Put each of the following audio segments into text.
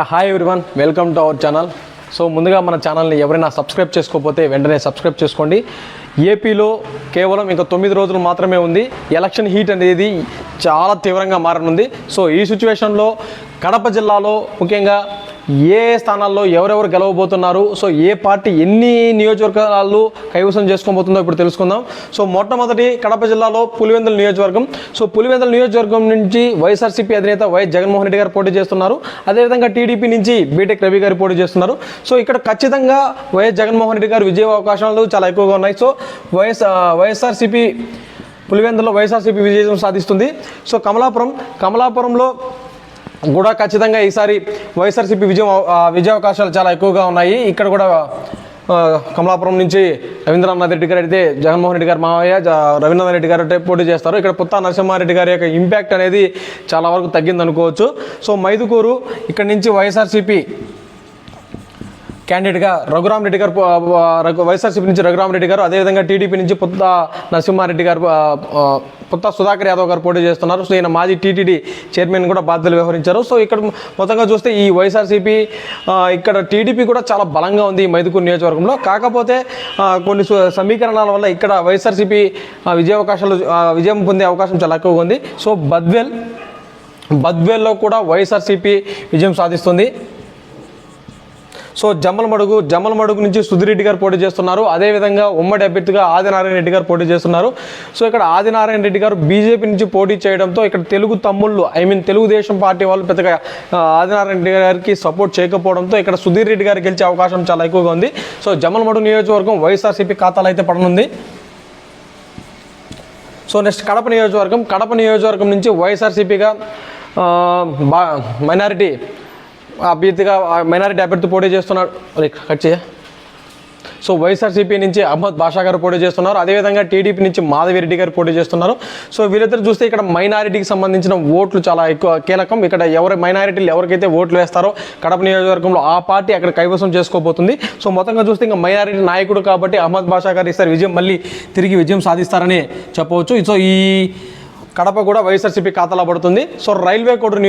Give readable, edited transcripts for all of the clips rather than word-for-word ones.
Hi everyone, welcome to our channel. So ముందుగా మన ఛానల్ని ఎవరైనా సబ్స్క్రైబ్ చేసుకోకపోతే వెంటనే సబ్స్క్రైబ్ చేసుకోండి. ఏపీలో కేవలం ఇంకా 9 రోజులు మాత్రమే ఉంది. ఎలక్షన్ హీట్ అనేది చాలా తీవ్రంగా మారనుంది. సో ఈ సిచ్యువేషన్లో కడప జిల్లాలో ముఖ్యంగా ఏ స్థానాల్లో ఎవరెవరు గెలవబోతున్నారు, సో ఏ పార్టీ ఎన్ని నియోజకవర్గాలు కైవసం చేసుకోబోతుందో ఇప్పుడు తెలుసుకుందాం. సో మొట్టమొదటి కడప జిల్లాలో పులివెందుల నియోజకవర్గం. సో పులివెందుల నియోజకవర్గం నుంచి వైఎస్ఆర్సీపీ అధినేత వైఎస్ జగన్మోహన్ రెడ్డి గారు పోటీ చేస్తున్నారు. అదేవిధంగా టీడీపీ నుంచి బీటెక్ రవి గారు పోటీ చేస్తున్నారు. సో ఇక్కడ ఖచ్చితంగా వైఎస్ జగన్మోహన్ రెడ్డి గారు విజయ అవకాశాలు చాలా ఎక్కువగా ఉన్నాయి. సో వైఎస్ఆర్సీపీ పులివెందులో వైఎస్ఆర్సీపీ విజయం సాధిస్తుంది. సో కమలాపురంలో కూడా ఖచ్చితంగా ఈసారి వైఎస్ఆర్సీపీ విజయ అవకాశాలు చాలా ఎక్కువగా ఉన్నాయి. ఇక్కడ కూడా కమలాపురం నుంచి రవీంద్రనాథ్ రెడ్డి గారు అయితే జగన్మోహన్ రెడ్డి గారు మావయ్య రవీంద్రనాథ్ రెడ్డి గారు పోటీ చేస్తారు. ఇక్కడ పుత్తా నరసింహారెడ్డి గారి యొక్క ఇంపాక్ట్ అనేది చాలా వరకు తగ్గింది అనుకోవచ్చు. సో మైదుకూరు ఇక్కడ నుంచి వైఎస్ఆర్సీపీ క్యాండిడేట్గా రఘురామరెడ్డి గారు, వైఎస్ఆర్సీపీ నుంచి రఘురామరెడ్డి గారు, అదేవిధంగా టీడీపీ నుంచి పుత్తా నరసింహారెడ్డి గారు, పుత్తా సుధాకర్ యాదవ్ గారు పోటీ చేస్తున్నారు. సో ఈయన మాజీ టీటీడీ చైర్మన్ కూడా బాధ్యతలు వ్యవహరించారు. సో ఇక్కడ మొత్తంగా చూస్తే ఈ వైఎస్ఆర్సీపీ ఇక్కడ టీడీపీ కూడా చాలా బలంగా ఉంది ఈ మైదుకూరు నియోజకవర్గంలో. కాకపోతే కొన్ని సమీకరణాల వల్ల ఇక్కడ వైఎస్ఆర్సీపీ విజయం పొందే అవకాశం చాలా ఎక్కువగా ఉంది. సో బద్వేల్లో కూడా వైఎస్ఆర్సీపీ విజయం సాధిస్తుంది. సో జమ్మలమడుగు నుంచి సుధిరెడ్డి గారు పోటీ చేస్తున్నారు. అదేవిధంగా ఉమ్మడి అభ్యర్థిగా ఆదినారాయణ రెడ్డి గారు పోటీ చేస్తున్నారు. సో ఇక్కడ ఆదినారాయణ రెడ్డి గారు బీజేపీ నుంచి పోటీ చేయడంతో ఇక్కడ తెలుగు తమ్ముళ్ళు తెలుగుదేశం పార్టీ వాళ్ళు పెద్దగా ఆదినారాయణ రెడ్డి గారికి సపోర్ట్ చేయకపోవడంతో ఇక్కడ సుధీర్ రెడ్డి గారికి గెలిచే అవకాశం చాలా ఎక్కువగా ఉంది. సో జమ్మలమడుగు నియోజకవర్గం వైఎస్ఆర్సీపీ ఖాతాలో అయితే పడనుంది. సో నెక్స్ట్ కడప నియోజకవర్గం నుంచి వైఎస్ఆర్సీపీగా మైనారిటీ అభ్యర్థి పోటీ చేస్తున్నారు. సో వైఎస్ఆర్సీపీ నుంచి అహ్మద్ బాషా గారు పోటీ చేస్తున్నారు. అదేవిధంగా టీడీపీ నుంచి మాధవిరెడ్డి గారు పోటీ చేస్తున్నారు. సో వీళ్ళిద్దరు చూస్తే ఇక్కడ మైనారిటీకి సంబంధించిన ఓట్లు చాలా ఎక్కువ కీలకం. ఇక్కడ మైనారిటీలు ఎవరికైతే ఓట్లు వేస్తారో కడప నియోజకవర్గంలో ఆ పార్టీ అక్కడ కైవసం చేసుకోబోతుంది. సో మొత్తంగా చూస్తే ఇంకా మైనారిటీ నాయకుడు కాబట్టి అహ్మద్ బాషా గారు ఈసారి తిరిగి విజయం సాధిస్తారని చెప్పవచ్చు. సో ఈ కడప కూడా వైఎస్ఆర్సీపీ ఖాతాలో పడుతుంది. సో రైల్వే కోడూరు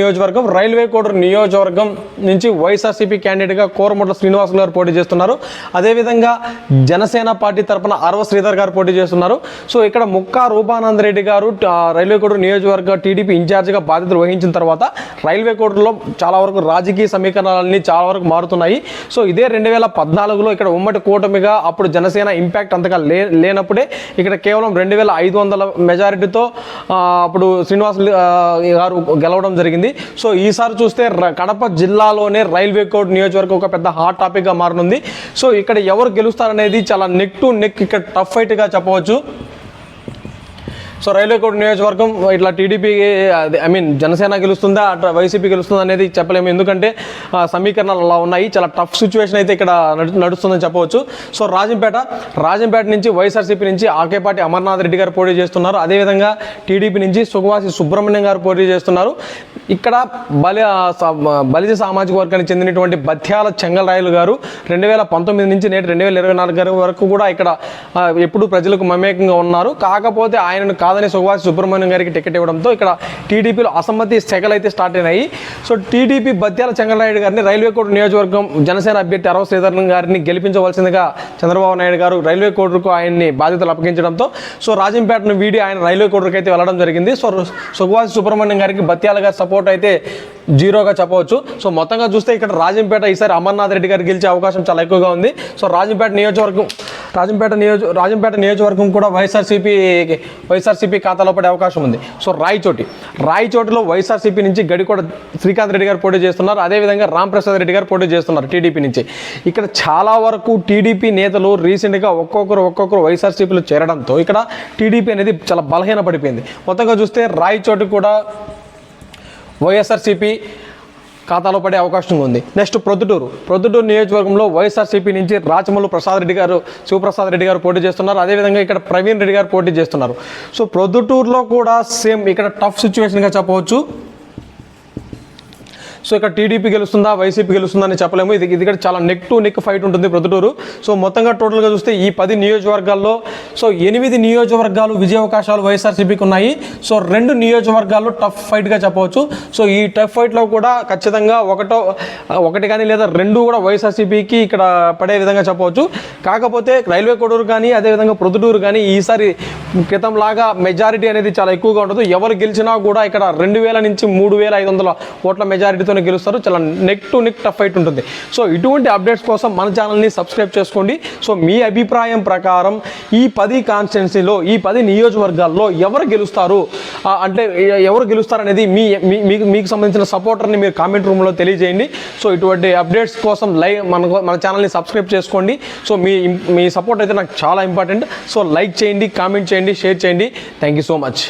నియోజకవర్గం నుంచి వైఎస్ఆర్సీపీ క్యాండిడేట్గా కోరముట్ల శ్రీనివాసులు గారు పోటీ చేస్తున్నారు. అదేవిధంగా జనసేన పార్టీ తరఫున అరవ శ్రీధర్ గారు పోటీ చేస్తున్నారు. సో ఇక్కడ ముక్కా రూపానంద రెడ్డి గారు రైల్వే కోడూరు నియోజకవర్గ టీడీపీ ఇన్ఛార్జిగా బాధ్యతలు వహించిన తర్వాత రైల్వే కోడూరులో చాలా వరకు రాజకీయ సమీకరణాలన్నీ చాలా వరకు మారుతున్నాయి. సో ఇదే 2014లో ఇక్కడ ఉమ్మడి కూటమిగా అప్పుడు జనసేన ఇంపాక్ట్ అంతగా లేనప్పుడే ఇక్కడ కేవలం 2500 మెజారిటీతో అప్పుడు శ్రీనివాసులు గారు గెలవడం జరిగింది. సో ఈసారి చూస్తే కడప జిల్లాలోనే రైల్వే కోడ్ నియోజకవర్గం ఒక పెద్ద హాట్ టాపిక్గా మారనుంది. సో ఇక్కడ ఎవరు గెలుస్తారనేది చాలా నెక్ టు నెక్ ఇక్కడ టఫ్ ఫైట్గా చెప్పవచ్చు. సో రైల్వే కోడ్ నియోజకవర్గం ఇట్లా టీడీపీ జనసేన గెలుస్తుందా అట్లా వైసీపీ గెలుస్తుందా అనేది చెప్పలేము. ఎందుకంటే సమీకరణాలు అలా ఉన్నాయి. చాలా టఫ్ సిచ్యువేషన్ అయితే ఇక్కడ నడుస్తుందని చెప్పవచ్చు. సో రాజంపేట నుంచి వైఎస్ఆర్సీపీ నుంచి ఆకేపాటి అమర్నాథ్ రెడ్డి గారు పోటీ చేస్తున్నారు. అదేవిధంగా టీడీపీ నుంచి సుఖవాసి సుబ్రహ్మణ్యం గారు పోటీ చేస్తున్నారు. ఇక్కడ బలిజ సామాజిక వర్గానికి చెందినటువంటి బత్యాల చెంగల్రాయలు గారు 2019 నుంచి నేటి 2024 వరకు కూడా ఇక్కడ ఎప్పుడు ప్రజలకు మమేకంగా ఉన్నారు. కాకపోతే ఆయనను కాదని సుఖవాసి సుబ్రహ్మణ్యం గారికి టికెట్ ఇవ్వడంతో ఇక్కడ టీడీపీలో అసమ్మతి సెగలు అయితే స్టార్ట్ అయినాయి. సో టీడీపీ బత్యాల చెంగల్రాయుడు గారిని రైల్వే కోడ్ నియోజకవర్గం జనసేన అభ్యర్థి అరవ శ్రీధర్ గారిని గెలిపించవలసిందిగా చంద్రబాబు నాయుడు గారు రైల్వే కోడ్కు ఆయన్ని బాధ్యతలు అప్పగించడంతో సో రాజంపేటను వీడి ఆయన రైల్వే కోడ్కి అయితే వెళ్ళడం జరిగింది. సో సుఖవాసి సుబ్రహ్మణ్యం గారికి బత్యాల గారి సపోర్ట్ అయితే జీరోగా చెప్పవచ్చు. సో మొత్తంగా చూస్తే ఇక్కడ రాజంపేట ఈసారి అమర్నాథ్ రెడ్డి గారు గెలిచే అవకాశం చాలా ఎక్కువగా ఉంది. సో రాజంపేట నియోజకవర్గం కూడా వైఎస్ఆర్సీపీ ఖాతాలో పడే అవకాశం ఉంది. సో రాయచోటిలో వైఎస్ఆర్సీపీ నుంచి గడికోట శ్రీకాంత్ రెడ్డి గారు పోటీ చేస్తున్నారు. అదేవిధంగా రాంప్రసాద్ రెడ్డి గారు పోటీ చేస్తున్నారు టీడీపీ నుంచి. ఇక్కడ చాలా వరకు టీడీపీ నేతలు రీసెంట్గా ఒక్కొక్కరు వైఎస్ఆర్సీపీలో చేరడంతో ఇక్కడ టీడీపీ అనేది చాలా బలహీన పడిపోయింది. మొత్తంగా చూస్తే రాయచోటి కూడా వైఎస్ఆర్సీపీ ఖాతాలో పడే అవకాశం ఉంది. నెక్స్ట్ ప్రొద్దుటూరు నియోజకవర్గంలో వైఎస్ఆర్సీపీ నుంచి రాచమల్లు శివప్రసాద్ రెడ్డి గారు పోటీ చేస్తున్నారు. అదేవిధంగా ఇక్కడ ప్రవీణ్ రెడ్డి గారు పోటీ చేస్తున్నారు. సో ప్రొద్దుటూరులో కూడా సేమ్ ఇక్కడ టఫ్ సిచ్యువేషన్గా చెప్పవచ్చు. సో ఇక్కడ టీడీపీ గెలుస్తుందా వైసీపీ గెలుస్తుందా అని చెప్పలేము. ఇది ఇక్కడ చాలా నెక్ టు నెక్ ఫైట్ ఉంటుంది ప్రొద్దుటూరు. సో మొత్తంగా టోటల్గా చూస్తే ఈ 10 నియోజకవర్గాల్లో సో 8 నియోజకవర్గాలు విజయావకాశాలు వైఎస్ఆర్సీపీకి ఉన్నాయి. సో 2 నియోజకవర్గాల్లో టఫ్ ఫైట్గా చెప్పవచ్చు. సో ఈ టఫ్ ఫైట్లో కూడా ఖచ్చితంగా ఒకటి కానీ లేదా 2 కూడా వైఎస్ఆర్సీపీకి ఇక్కడ పడే విధంగా చెప్పవచ్చు. కాకపోతే రైల్వే కోడూరు కానీ అదేవిధంగా ప్రొద్దుటూరు కానీ ఈసారి క్రితం లాగా మెజారిటీ అనేది చాలా ఎక్కువగా ఉంటుంది. ఎవరు గెలిచినా కూడా ఇక్కడ 2000 నుంచి 3500 ఓట్ల మెజారిటీతోనే గెలుస్తారు. చాలా neck to neck tough fight ఉంటుంది. సో ఇటువంటి అప్డేట్స్ కోసం మన ఛానల్ని సబ్స్క్రైబ్ చేసుకోండి. సో మీ అభిప్రాయం ప్రకారం ఈ 10 కాన్స్టిట్యున్సీలో ఈ 10 నియోజకవర్గాల్లో ఎవరు గెలుస్తారు అంటే ఎవరు గెలుస్తారు అనేది మీకు సంబంధించిన సపోర్టర్ని మీరు కామెంట్ రూమ్లో తెలియజేయండి. సో ఇటువంటి అప్డేట్స్ కోసం మన ఛానల్ని సబ్స్క్రైబ్ చేసుకోండి. సో మీ సపోర్ట్ అయితే నాకు చాలా ఇంపార్టెంట్. సో లైక్ చేయండి, కామెంట్ చేయండి, షేర్ చేయండి. Thank you so much.